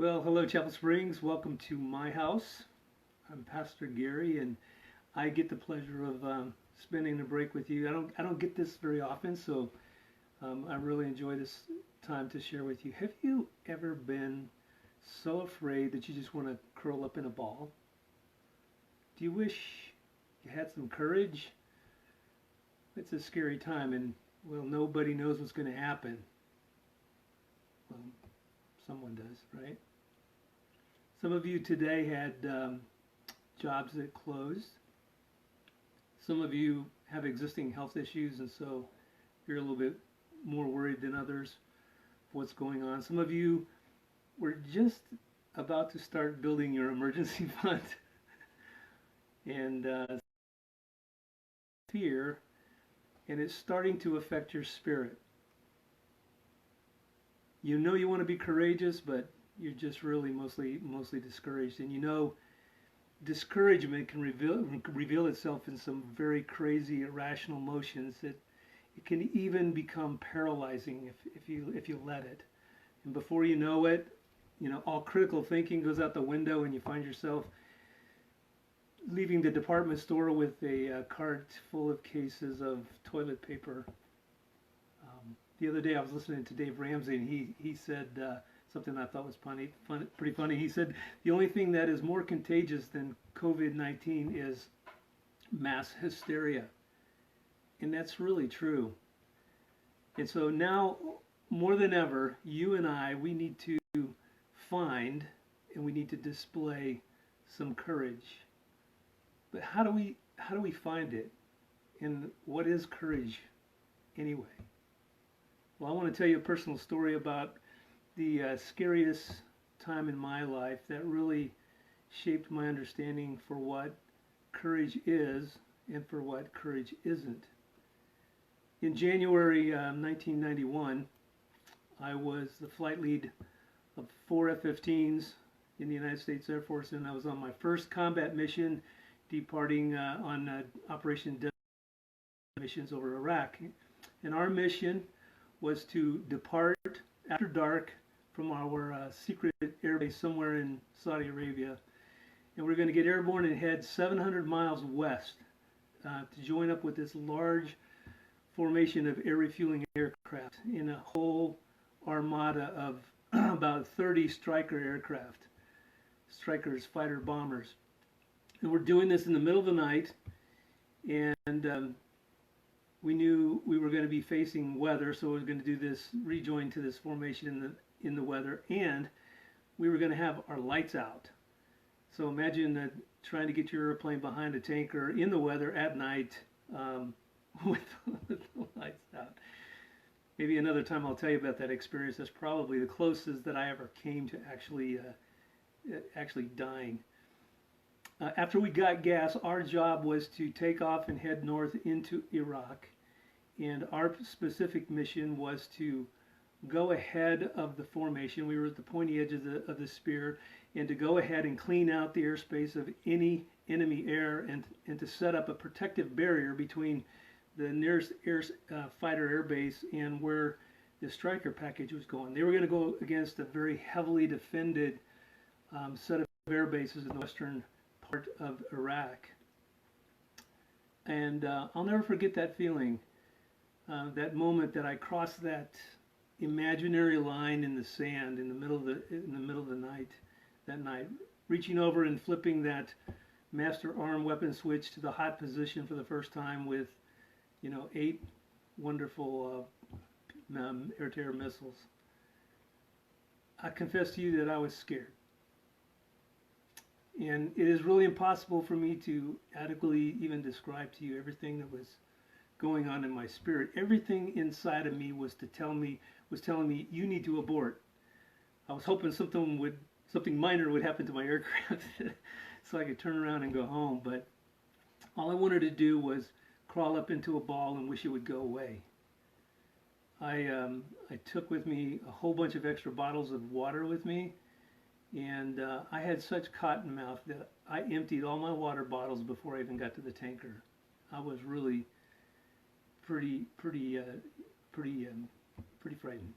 Well, hello, Chapel Springs. Welcome to my house. I'm Pastor Gary, and I get the pleasure of spending a break with you. I don't get this very often, so I really enjoy this time to share with you. Have you ever been so afraid that you just want to curl up in a ball? Do you wish you had some courage? It's a scary time, and well, nobody knows what's going to happen. Well, someone does, right? Some of you today had jobs that closed. Some of you have existing health issues, and so you're a little bit more worried than others what's going on. Some of you were just about to start building your emergency fund, and fear, and it's starting to affect your spirit. You know you want to be courageous, but you're just really mostly discouraged. And you know, discouragement can reveal itself in some very crazy irrational emotions that it can even become paralyzing if you let it. And before you know it, you know, all critical thinking goes out the window, and you find yourself leaving the department store with a cart full of cases of toilet paper. The other day I was listening to Dave Ramsey, and he said something I thought was pretty funny. He said the only thing that is more contagious than COVID-19 is mass hysteria. And that's really true. And so now, more than ever, you and I, we need to find and we need to display some courage. But how do we find it? And what is courage anyway? Well, I want to tell you a personal story about the scariest time in my life that really shaped my understanding for what courage is and for what courage isn't. In January 1991, I was the flight lead of 4 F-15s in the United States Air Force, and I was on my first combat mission, departing on Operation Desert missions over Iraq. And our mission was to depart after dark from our secret airbase somewhere in Saudi Arabia, and we're going to get airborne and head 700 miles west to join up with this large formation of air refueling aircraft in a whole armada of about 30 Stryker aircraft, Strykers, fighter bombers. And we're doing this in the middle of the night, and we knew we were going to be facing weather, so we were going to do this, rejoin to this formation in the weather, and we were going to have our lights out. So imagine trying to get your airplane behind a tanker in the weather at night with the lights out. Maybe another time I'll tell you about that experience. That's probably the closest that I ever came to actually dying. After we got gas, our job was to take off and head north into Iraq, and our specific mission was to go ahead of the formation. We were at the pointy edge of the spear, and to go ahead and clean out the airspace of any enemy air, and to set up a protective barrier between the nearest fighter air base and where the Stryker package was going. They were going to go against a very heavily defended set of air bases in the western part of Iraq. And I'll never forget that feeling, that moment that I crossed that imaginary line in the sand in the middle of the night, that night, reaching over and flipping that master arm weapon switch to the hot position for the first time with, 8 wonderful air-to-air missiles. I confess to you that I was scared. And it is really impossible for me to adequately even describe to you everything that was going on in my spirit. Everything inside of me was telling me, you need to abort. I was hoping something minor would happen to my aircraft so I could turn around and go home. But all I wanted to do was crawl up into a ball and wish it would go away. I took with me a whole bunch of extra bottles of water with me. And I had such cotton mouth that I emptied all my water bottles before I even got to the tanker. I was really pretty frightened.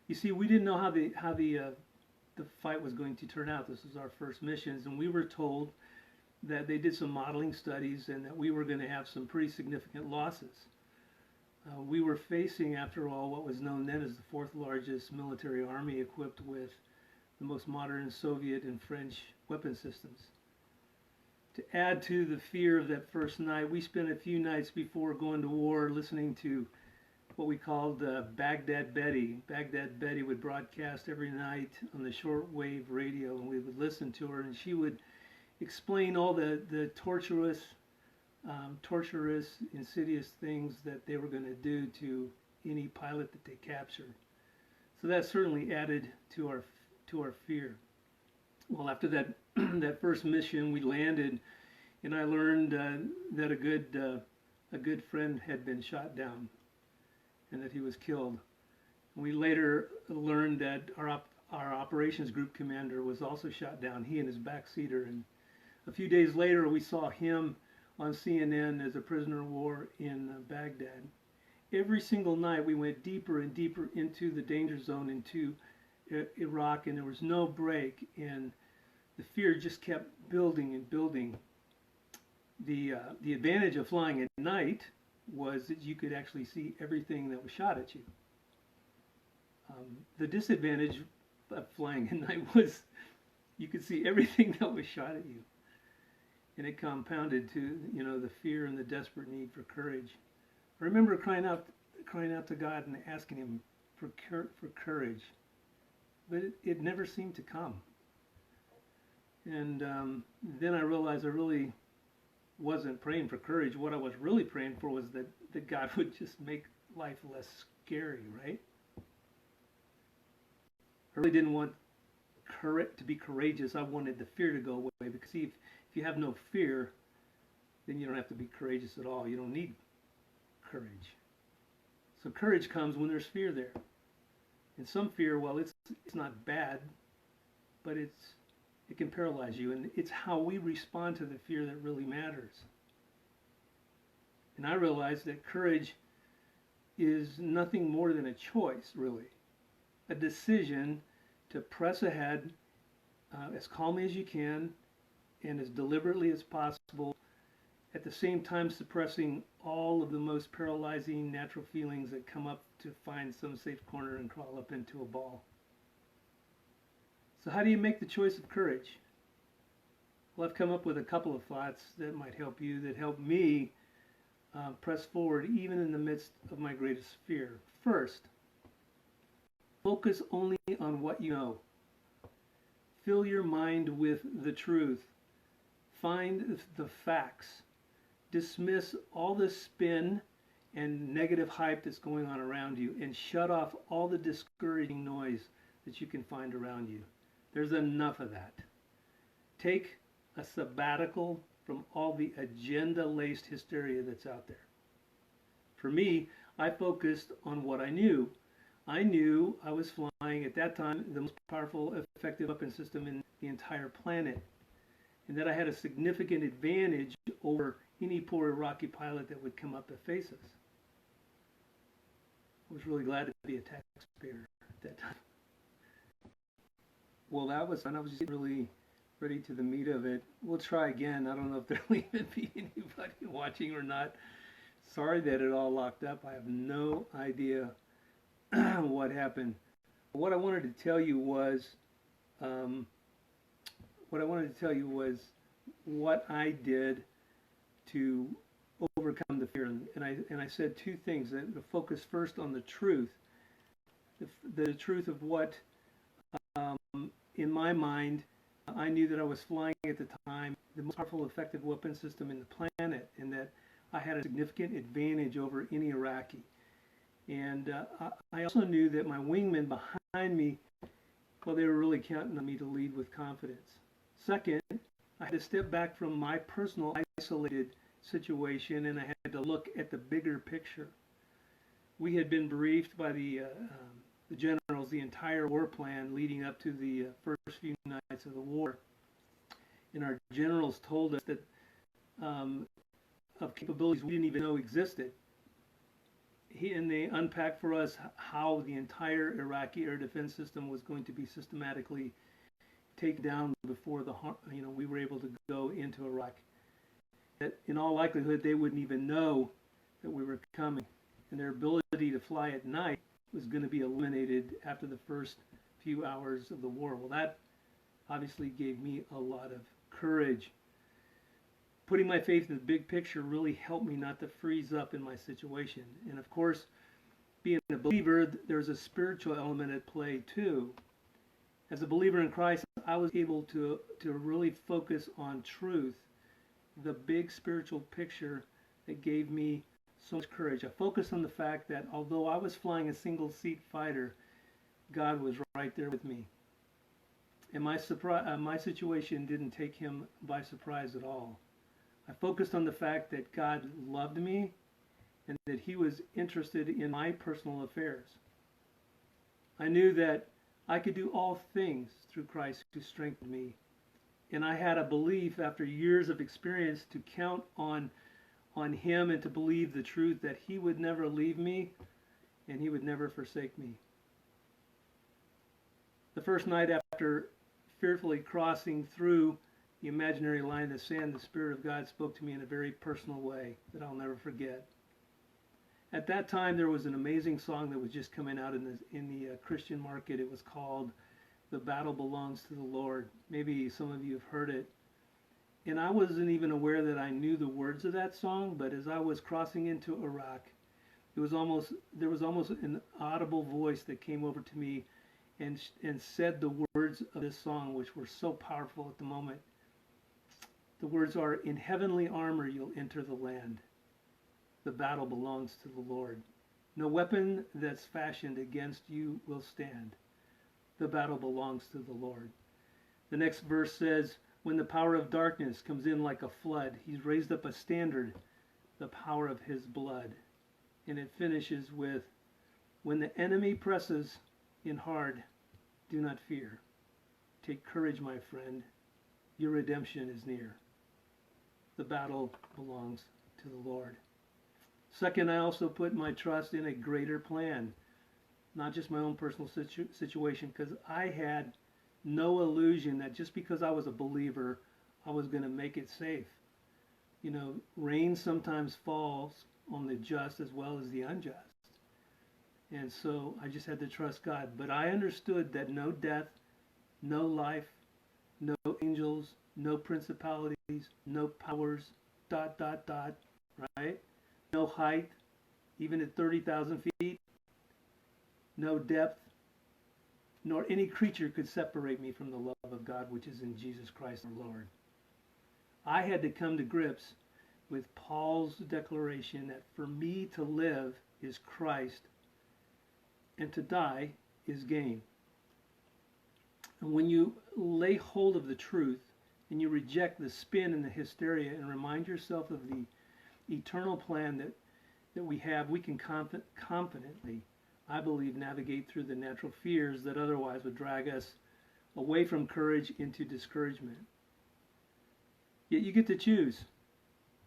You see, we didn't know how the the fight was going to turn out. This was our first missions, and we were told that they did some modeling studies and that we were going to have some pretty significant losses. We were facing, after all, what was known then as the fourth largest military army equipped with the most modern Soviet and French weapon systems. To add to the fear of that first night, we spent a few nights before going to war listening to what we called Baghdad Betty. Baghdad Betty would broadcast every night on the shortwave radio, and we would listen to her, and she would explain all the torturous, insidious things that they were going to do to any pilot that they captured. So that certainly added to our fear. Well, after that that first mission, we landed, and I learned that a good friend had been shot down, and that he was killed. And we later learned that our operations group commander was also shot down. He and his backseater. And a few days later, we saw him on CNN as a prisoner of war in Baghdad. Every single night, we went deeper and deeper into the danger zone, into Iraq, and there was no break, and the fear just kept building and building. The advantage of flying at night was that you could actually see everything that was shot at you. The disadvantage of flying at night was you could see everything that was shot at you. And it compounded to, the fear and the desperate need for courage. I remember crying out to God and asking Him for courage, but it never seemed to come. And then I realized I really wasn't praying for courage. What I was really praying for was that God would just make life less scary, right? I really didn't want to be courageous. I wanted the fear to go away, because see, if you have no fear, then you don't have to be courageous at all. You don't need courage. So courage comes when there's fear there. And some fear, well, it's not bad, but it can paralyze you, and it's how we respond to the fear that really matters. And I realized that courage is nothing more than a choice, really. A decision to press ahead as calmly as you can and as deliberately as possible, at the same time suppressing all of the most paralyzing natural feelings that come up to find some safe corner and crawl up into a ball. So how do you make the choice of courage? Well, I've come up with a couple of thoughts that might help you, that help me press forward even in the midst of my greatest fear. First, focus only on what you know. Fill your mind with the truth. Find the facts. Dismiss all the spin and negative hype that's going on around you, and shut off all the discouraging noise that you can find around you. There's enough of that. Take a sabbatical from all the agenda-laced hysteria that's out there. For me, I focused on what I knew. I knew I was flying, at that time, the most powerful, effective weapon system in the entire planet, and that I had a significant advantage over any poor Iraqi pilot that would come up to face us. I was really glad to be a taxpayer at that time. Well, that was fun. I was just really ready to the meat of it. We'll try again. I don't know if there'll even be anybody watching or not. Sorry that it all locked up. I have no idea what happened. What I wanted to tell you was, what I did to overcome the fear. And I said two things: that to focus first on the truth, the truth of what, in my mind, I knew that I was flying at the time the most powerful, effective weapon system in the planet, and that I had a significant advantage over any Iraqi. And I also knew that my wingmen behind me, well, they were really counting on me to lead with confidence. Second, I had to step back from my personal isolated situation, and I had to look at the bigger picture. We had been briefed by the generals, the entire war plan leading up to the first few nights of the war. And our generals told us that of capabilities we didn't even know existed. they unpacked for us how the entire Iraqi air defense system was going to be systematically taken down before we were able to go into Iraq. That in all likelihood they wouldn't even know that we were coming, and their ability to fly at night was going to be eliminated after the first few hours of the war. Well, that obviously gave me a lot of courage. Putting my faith in the big picture really helped me not to freeze up in my situation. And of course, being a believer, there's a spiritual element at play too. As a believer in Christ, I was able to really focus on truth, the big spiritual picture that gave me so much courage. I focused on the fact that although I was flying a single-seat fighter, God was right there with me. And my situation didn't take him by surprise at all. I focused on the fact that God loved me and that he was interested in my personal affairs. I knew that I could do all things through Christ who strengthened me. And I had a belief after years of experience to count on him and to believe the truth that he would never leave me and he would never forsake me. The first night after fearfully crossing through the imaginary line in the sand, the Spirit of God spoke to me in a very personal way that I'll never forget. At that time, there was an amazing song that was just coming out in the Christian market. It was called "The Battle Belongs to the Lord." Maybe some of you have heard it. And I wasn't even aware that I knew the words of that song, but as I was crossing into Iraq, there was almost an audible voice that came over to me and said the words of this song, which were so powerful at the moment. The words are, "In heavenly armor you'll enter the land. The battle belongs to the Lord. No weapon that's fashioned against you will stand. The battle belongs to the Lord." The next verse says, "When the power of darkness comes in like a flood, he's raised up a standard, the power of his blood." And it finishes with, "When the enemy presses in hard, do not fear. Take courage, my friend. Your redemption is near. The battle belongs to the Lord." Second, I also put my trust in a greater plan, not just my own personal situation, because I had no illusion that just because I was a believer, I was going to make it safe. You know, rain sometimes falls on the just as well as the unjust. And so I just had to trust God. But I understood that no death, no life, no angels, no principalities, no powers, ... right? No height, even at 30,000 feet, no depth, nor any creature could separate me from the love of God, which is in Jesus Christ our Lord. I had to come to grips with Paul's declaration that for me to live is Christ and to die is gain. And when you lay hold of the truth and you reject the spin and the hysteria and remind yourself of the eternal plan that we have, we can confidently, I believe, navigate through the natural fears that otherwise would drag us away from courage into discouragement. Yet you get to choose.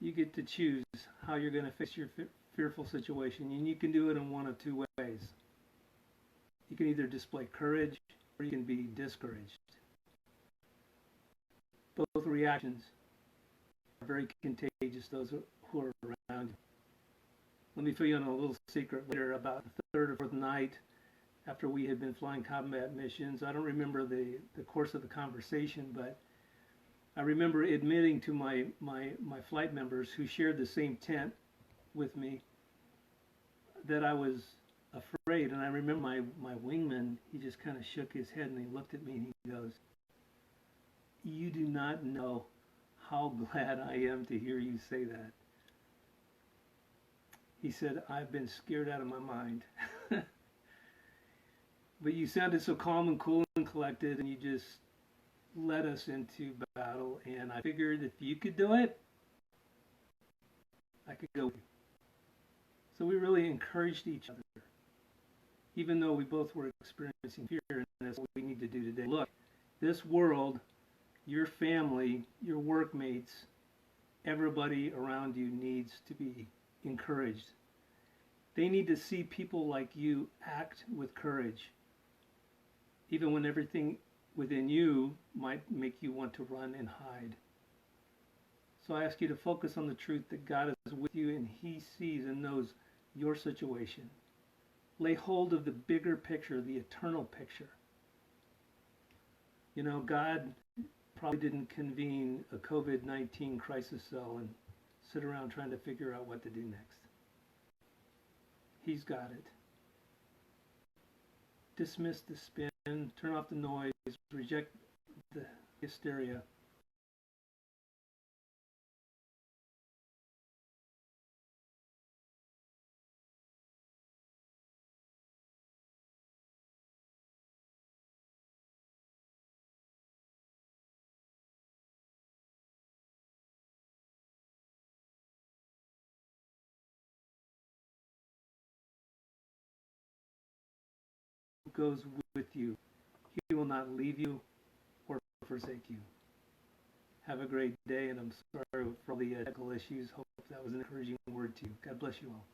You get to choose how you're going to face your fearful situation, and you can do it in one of two ways. You can either display courage or you can be discouraged. Both reactions are very contagious, those who are around you. Let me fill you in a little secret later. About the third or fourth night after we had been flying combat missions, I don't remember the course of the conversation, but I remember admitting to my flight members who shared the same tent with me that I was afraid. And I remember my wingman, he just kind of shook his head and he looked at me and he goes, "You do not know how glad I am to hear you say that." He said, "I've been scared out of my mind." But you sounded so calm and cool and collected, and you just led us into battle. And I figured if you could do it, I could go with you. So we really encouraged each other, even though we both were experiencing fear, and that's what we need to do today. Look, this world, your family, your workmates, everybody around you needs to be encouraged. They need to see people like you act with courage, even when everything within you might make you want to run and hide. So I ask you to focus on the truth that God is with you and He sees and knows your situation. Lay hold of the bigger picture, the eternal picture. You know, God probably didn't convene a COVID-19 crisis cell and sit around trying to figure out what to do next. He's got it. Dismiss the spin, turn off the noise, reject the hysteria. Goes with you. He will not leave you or forsake you. Have a great day, and I'm sorry for all the technical issues. Hope that was an encouraging word to you. God bless you all.